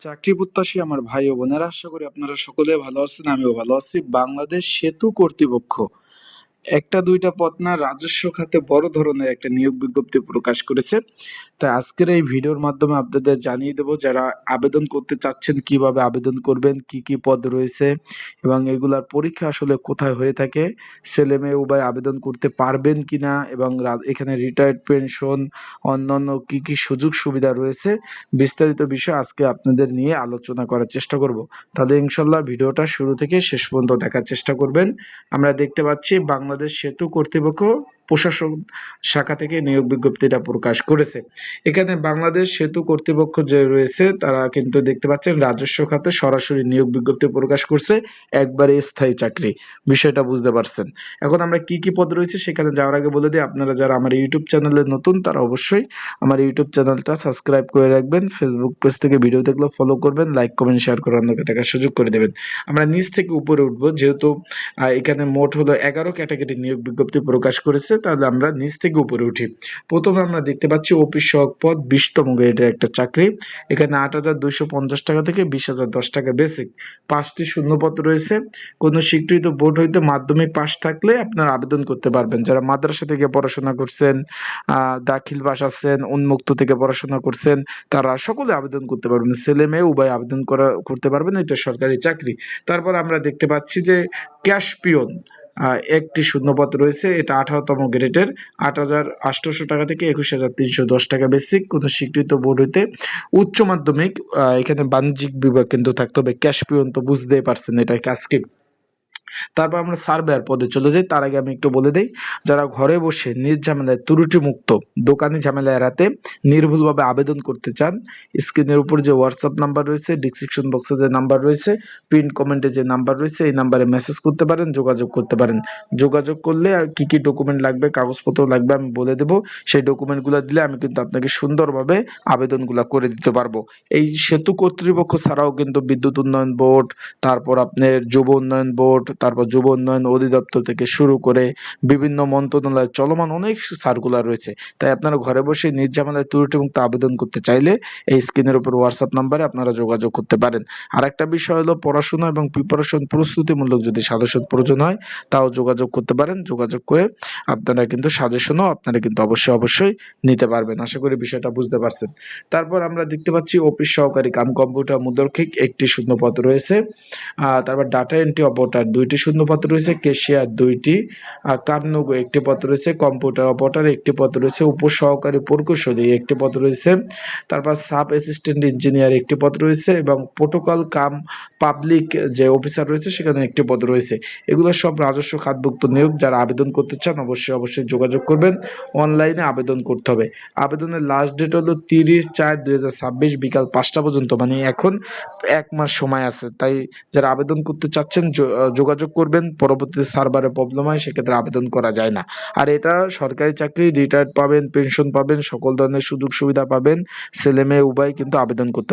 চাকরি প্রত্যাশী আমার ভাই ও বোনেরা, আশা করি আপনারা সকলে ভালো আছেন। আমিও ভালো আছি। বাংলাদেশ সেতু কর্তৃপক্ষ একটা দুইটা পদ না, রাজস্ব খাতে বড় ধরনের একটা নিয়োগ বিজ্ঞপ্তি প্রকাশ করেছে। তাই আজকের এই ভিডিওর মাধ্যমে আপনাদের জানিয়ে দেব, যারা আবেদন করতে চাচ্ছেন কিভাবে আবেদন করবেন, কি কি পদ রয়েছে এবং এগুলার পরীক্ষা আসলে কোথায় হয়ে থাকে, ছেলে মেয়ে উভয় আবেদন করতে পারবেন কিনা এবং এখানে রিটায়ার্ড পেনশন, অন্যান্য কি কি সুযোগ সুবিধা রয়েছে, বিস্তারিত বিষয় আজকে আপনাদের নিয়ে আলোচনা করার চেষ্টা করব। তাহলে ইনশাল্লাহ ভিডিওটা শুরু থেকে শেষ পর্যন্ত দেখার চেষ্টা করবেন। আমরা দেখতে পাচ্ছি বাংলাদেশ সেতু কর্তৃপক্ষ প্রশাসন শাখা থেকে নিয়োগ বিজ্ঞপ্তিটা প্রকাশ করেছে। এখানে বাংলাদেশ সেতু কর্তৃপক্ষ যে রয়েছে তারা কিন্তু দেখতে পাচ্ছেন রাজস্ব খাতে সরাসরি নিয়োগ বিজ্ঞপ্তি প্রকাশ করছে, একবারে স্থায়ী চাকরি। বিষয়টা বুঝতে পারছেন। এখন আমরা কি কি পদ রয়েছে সেখানে যাওয়ার আগে বলে দিই, আপনারা যারা আমার ইউটিউব চ্যানেলে নতুন তারা অবশ্যই আমার ইউটিউব চ্যানেলটা সাবস্ক্রাইব করে রাখবেন। ফেসবুক পেজ থেকে ভিডিও দেখলে ফলো করবেন, লাইক কমেন্ট শেয়ার করে অন্যকে দেখার সুযোগ করে দেবেন। আমরা নিচ থেকে উপরে উঠবো, যেহেতু এখানে মোট হলো 11 ক্যাটাগরি নিয়োগ বিজ্ঞপ্তি প্রকাশ করেছে, তাহলে আমরা নিচ থেকে উপরে উঠি। প্রথমে আমরা দেখতে পাচ্ছি অফিস সহায়ক পদ 20তম গ্রেডের একটা চাকরি। এখানে 8,250 টাকা থেকে 20,010 টাকা বেসিক। 5টি শূন্যপদ রয়েছে। কোনো স্বীকৃত বোর্ড হইতে মাধ্যমিক পাস থাকলে আপনারা আবেদন করতে পারবেন। যারা মাদ্রাসা থেকে পড়াশোনা করছেন, দাখিল পাস আছেন, উন্মুক্ত থেকে পড়াশোনা করছেন, তারা সকলে আবেদন করতে পারবেন। ছেলে মেয়ে উভয় আবেদন করতে পারবেন। এটা সরকারি চাকরি। তারপর আমরা দেখতে পাচ্ছি যে ক্যাশ পিয়ন একটি শূন্যপদ রয়েছে। এটা 18তম গ্রেডের 8,800 টাকা থেকে 21,310 টাকা বেসিক। কোনো স্বীকৃত বোর্ড হইতে উচ্চ মাধ্যমিক, এখানে বাণিজ্যিক বিভাগ কিন্তু থাকতে হবে। ক্যাশ পিয়ন তো বুঝতেই পারছেন এটা কাজ কি। তারপর আমরা সার্ভেয়ার পদে চলে যাই। তার আগে আমি একটু বলে দেই, যারা ঘরে বসে নির্ঝামেলায় ত্রুটি মুক্ত দোকানি ঝামেলা এড়াতে নির্ভুলভাবে আবেদন করতে চান, স্ক্রিনের উপর যে হোয়াটসঅ্যাপ নাম্বার রয়েছে, ডিসক্রিপশন বক্সে যে নাম্বার রয়েছে, পিন কমেন্টে যে নাম্বার রয়েছে, এই নাম্বারে মেসেজ করতে পারেন, যোগাযোগ করতে পারেন। যোগাযোগ করলে আর কি কি ডকুমেন্ট লাগবে, কাগজপত্র লাগবে আমি বলে দেবো। সেই ডকুমেন্টগুলো দিলে আমি কিন্তু আপনাকে সুন্দরভাবে আবেদনগুলো করে দিতে পারবো। এই সেতু কর্তৃপক্ষ ছাড়াও কিন্তু বিদ্যুৎ উন্নয়ন বোর্ড, তারপর আপনার যুব উন্নয়ন বোর্ড, তারপর যুব উন্নয়ন অধিদপ্তর থেকে শুরু করে বিভিন্ন মন্ত্রণালয় চলমান অনেক সার্কুলার রয়েছে। তাই আপনারা ঘরে বসে নির্ঝামেলায় ত্রুটিমুক্ত আবেদন করতে চাইলে এই স্ক্রিনের উপর হোয়াটসঅ্যাপ নাম্বারে আপনারা যোগাযোগ করতে পারেন। আর একটা বিষয় হলো, পড়াশোনা এবং প্রিপারেশন প্রস্তুতিমূলক যদি সাজেশন প্রয়োজন হয় তাও যোগাযোগ করতে পারেন। যোগাযোগ করে আপনারা কিন্তু সাজেশনও আপনারা কিন্তু অবশ্যই নিতে পারবেন। আশা করি বিষয়টা বুঝতে পারছেন। তারপর আমরা দেখতে পাচ্ছি অফিস সহকারী কাম কম্পিউটার মুদ্রক্ষিক একটি শূন্যপদ রয়েছে। তারপর ডাটা এন্ট্রি অপারেটর 2টি শূন্যপদ রয়েছে। ক্যাশিয়ার 2টি, কার্নগো একটি পদ রয়েছে। কম্পিউটার অপারেটর একটি পদ রয়েছে। উপসহকারী প্রকৌশলী একটি পদ রয়েছে। তারপর সাব অ্যাসিস্ট্যান্ট ইঞ্জিনিয়ার একটি পদ রয়েছে এবং প্রোটোকল কাম পাবলিক যে অফিসার রয়েছে সেখানে একটি পদ রয়েছে। এগুলো সব রাজস্ব খাতভুক্ত নিয়োগ। যারা আবেদন করতে চান অবশ্যই যোগাযোগ করবেন। অনলাইনে আবেদন করতে হবে। আবেদনের লাস্ট ডেট হলো 30/4/2026 বিকাল 5টা পর্যন্ত, মানে এখন 1 মাস সময় আছে। তাই যারা আবেদন করতে চাচ্ছেন যোগাযোগ করবেন। পরবর্তীতে সার্ভারে প্রবলেম হয়, সেক্ষেত্রে আবেদন করা যায় না। আর এটা সরকারি চাকরি, রিটায়ার্ড পাবেন, পেনশন পাবেন, সকল ধরনের সুযোগ সুবিধা পাবেন। ছেলে মেয়ে উভয় কিন্তু আবেদন করতে